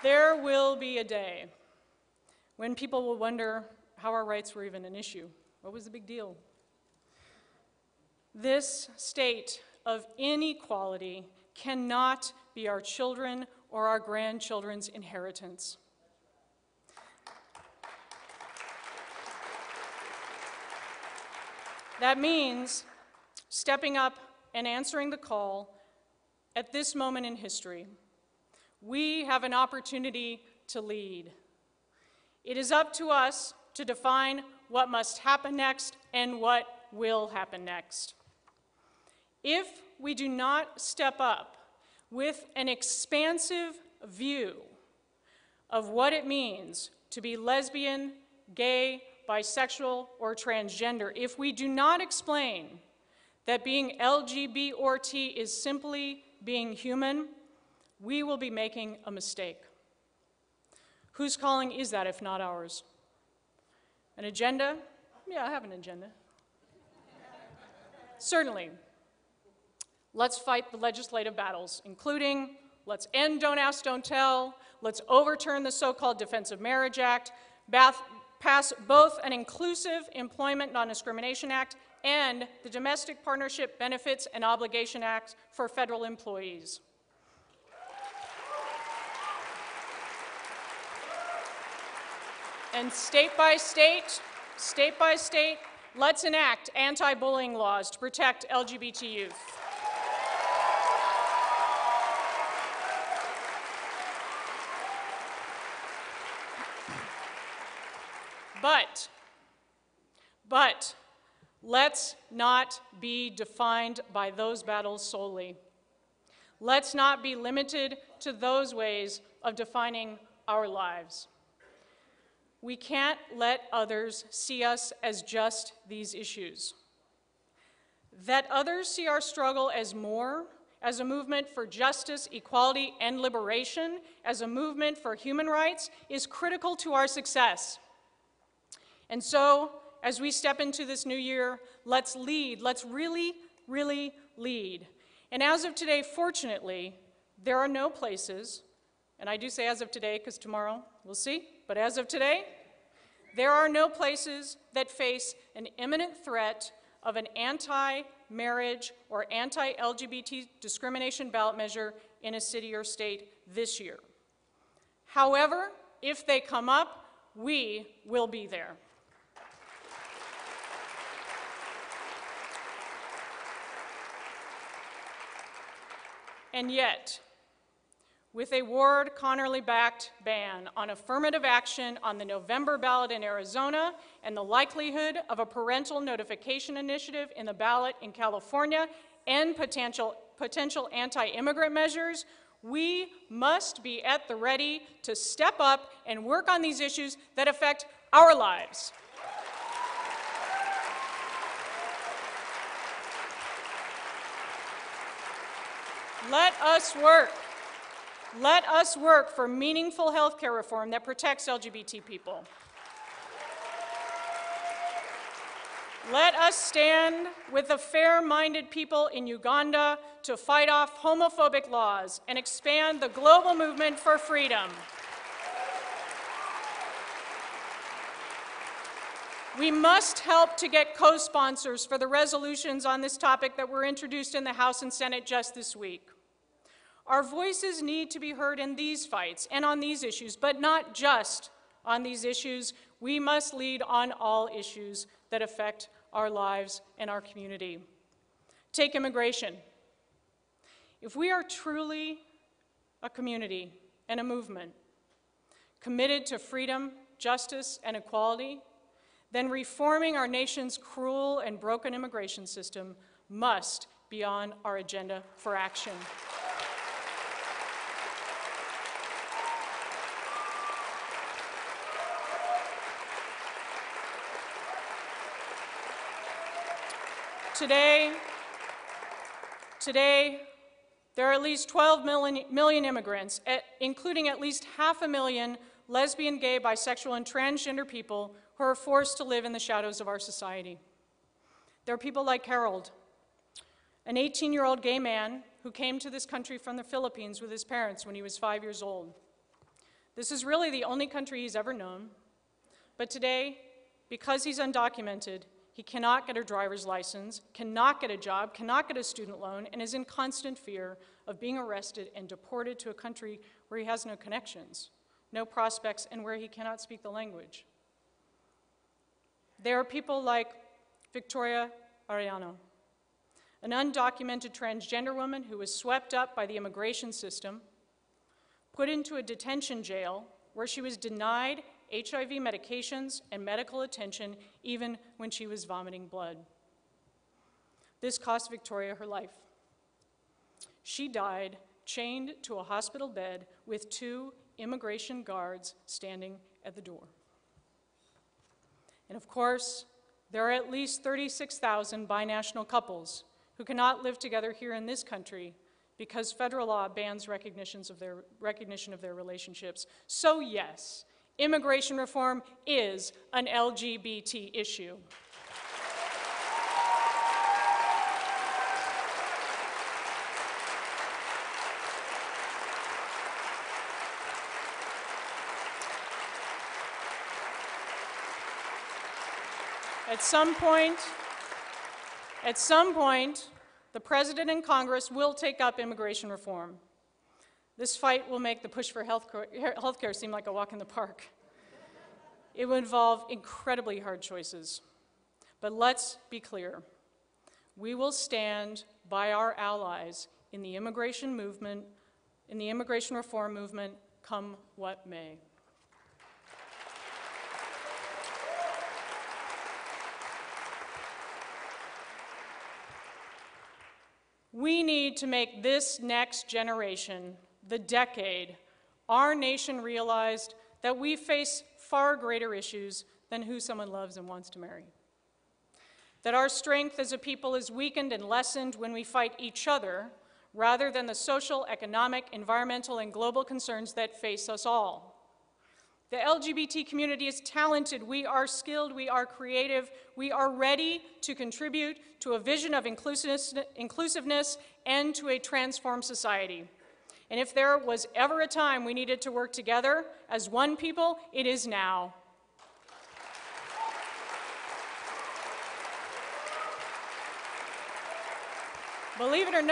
There will be a day when people will wonder how our rights were even an issue. What was the big deal? This state of inequality cannot be our children or our grandchildren's inheritance. That means stepping up and answering the call at this moment in history. We have an opportunity to lead. It is up to us to define what must happen next and what will happen next. If we do not step up with an expansive view of what it means to be lesbian, gay, bisexual, or transgender, if we do not explain that being LGBT or T is simply being human, we will be making a mistake. Whose calling is that if not ours? An agenda? Yeah, I have an agenda. Certainly. Let's fight the legislative battles, including let's end Don't Ask, Don't Tell, let's overturn the so-called Defense of Marriage Act, pass both an inclusive Employment Non-Discrimination Act and the Domestic Partnership Benefits and Obligation Act for federal employees. And state by state, let's enact anti-bullying laws to protect LGBT youth. But let's not be defined by those battles solely. Let's not be limited to those ways of defining our lives. We can't let others see us as just these issues. That others see our struggle as more, as a movement for justice, equality, and liberation, as a movement for human rights, is critical to our success. And so, as we step into this new year, let's lead. Let's really, really lead. And as of today, fortunately, there are no places, and I do say as of today because tomorrow we'll see, but as of today, there are no places that face an imminent threat of an anti-marriage or anti-LGBT discrimination ballot measure in a city or state this year. However, if they come up, we will be there. And yet, with a Ward-Connerly-backed ban on affirmative action on the November ballot in Arizona and the likelihood of a parental notification initiative in the ballot in California and potential anti-immigrant measures, we must be at the ready to step up and work on these issues that affect our lives. Let us work for meaningful health care reform that protects LGBT people. Let us stand with the fair-minded people in Uganda to fight off homophobic laws and expand the global movement for freedom. We must help to get co-sponsors for the resolutions on this topic that were introduced in the House and Senate just this week. Our voices need to be heard in these fights and on these issues, but not just on these issues. We must lead on all issues that affect our lives and our community. Take immigration. If we are truly a community and a movement committed to freedom, justice, and equality, then reforming our nation's cruel and broken immigration system must be on our agenda for action. Today, there are at least 12 million immigrants, including at least 500,000 lesbian, gay, bisexual, and transgender people who are forced to live in the shadows of our society. There are people like Harold, an 18-year-old gay man who came to this country from the Philippines with his parents when he was 5 years old. This is really the only country he's ever known. But today, because he's undocumented, he cannot get a driver's license, cannot get a job, cannot get a student loan, and is in constant fear of being arrested and deported to a country where he has no connections, no prospects, and where he cannot speak the language. There are people like Victoria Arellano, an undocumented transgender woman who was swept up by the immigration system, put into a detention jail where she was denied HIV medications and medical attention even when she was vomiting blood. This cost Victoria her life. She died chained to a hospital bed with 2 immigration guards standing at the door. And of course, there are at least 36,000 binational couples who cannot live together here in this country because federal law bans recognition of their relationships. So yes, immigration reform is an LGBT issue. At some point, the President and Congress will take up immigration reform. This fight will make the push for healthcare seem like a walk in the park. It will involve incredibly hard choices. But let's be clear. We will stand by our allies in the immigration movement, in the immigration reform movement, come what may. We need to make this next generation, the decade, our nation realized that we face far greater issues than who someone loves and wants to marry. That our strength as a people is weakened and lessened when we fight each other rather than the social, economic, environmental, and global concerns that face us all. The LGBT community is talented, we are skilled, we are creative, we are ready to contribute to a vision of inclusiveness and to a transformed society. And if there was ever a time we needed to work together as one people, it is now. Believe it or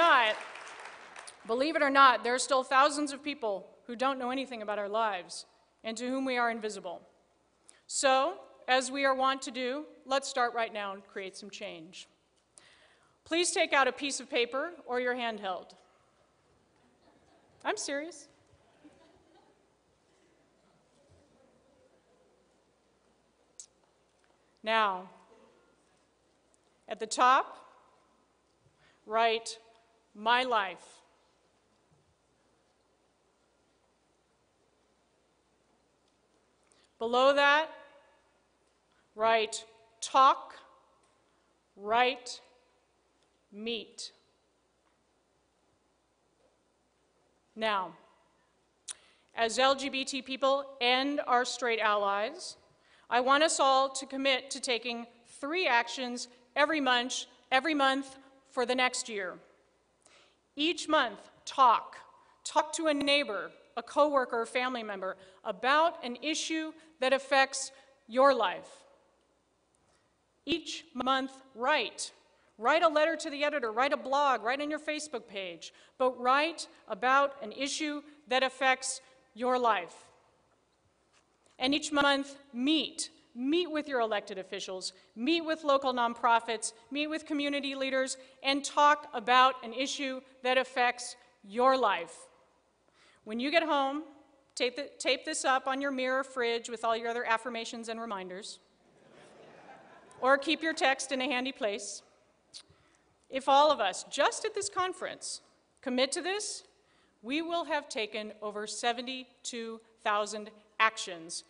not, there are still thousands of people who don't know anything about our lives and to whom we are invisible. So, as we are wont to do, let's start right now and create some change. Please take out a piece of paper or your handheld. I'm serious. Now, at the top, write "My life." Below that, write "talk," write "meet." Now, as LGBT people and our straight allies, I want us all to commit to taking 3 actions every month for the next year. Each month, talk to a neighbor, a coworker or family member about an issue that affects your life. Each month, write a letter to the editor, write a blog, write on your Facebook page, but write about an issue that affects your life. And each month, meet with your elected officials, meet with local nonprofits, meet with community leaders, and talk about an issue that affects your life. When you get home, tape this up on your mirror fridge with all your other affirmations and reminders, or keep your text in a handy place. If all of us, just at this conference, commit to this, we will have taken over 72,000 actions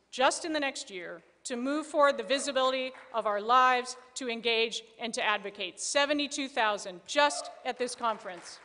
just in the next year to move forward the visibility of our lives, to engage, and to advocate. 72,000 just at this conference.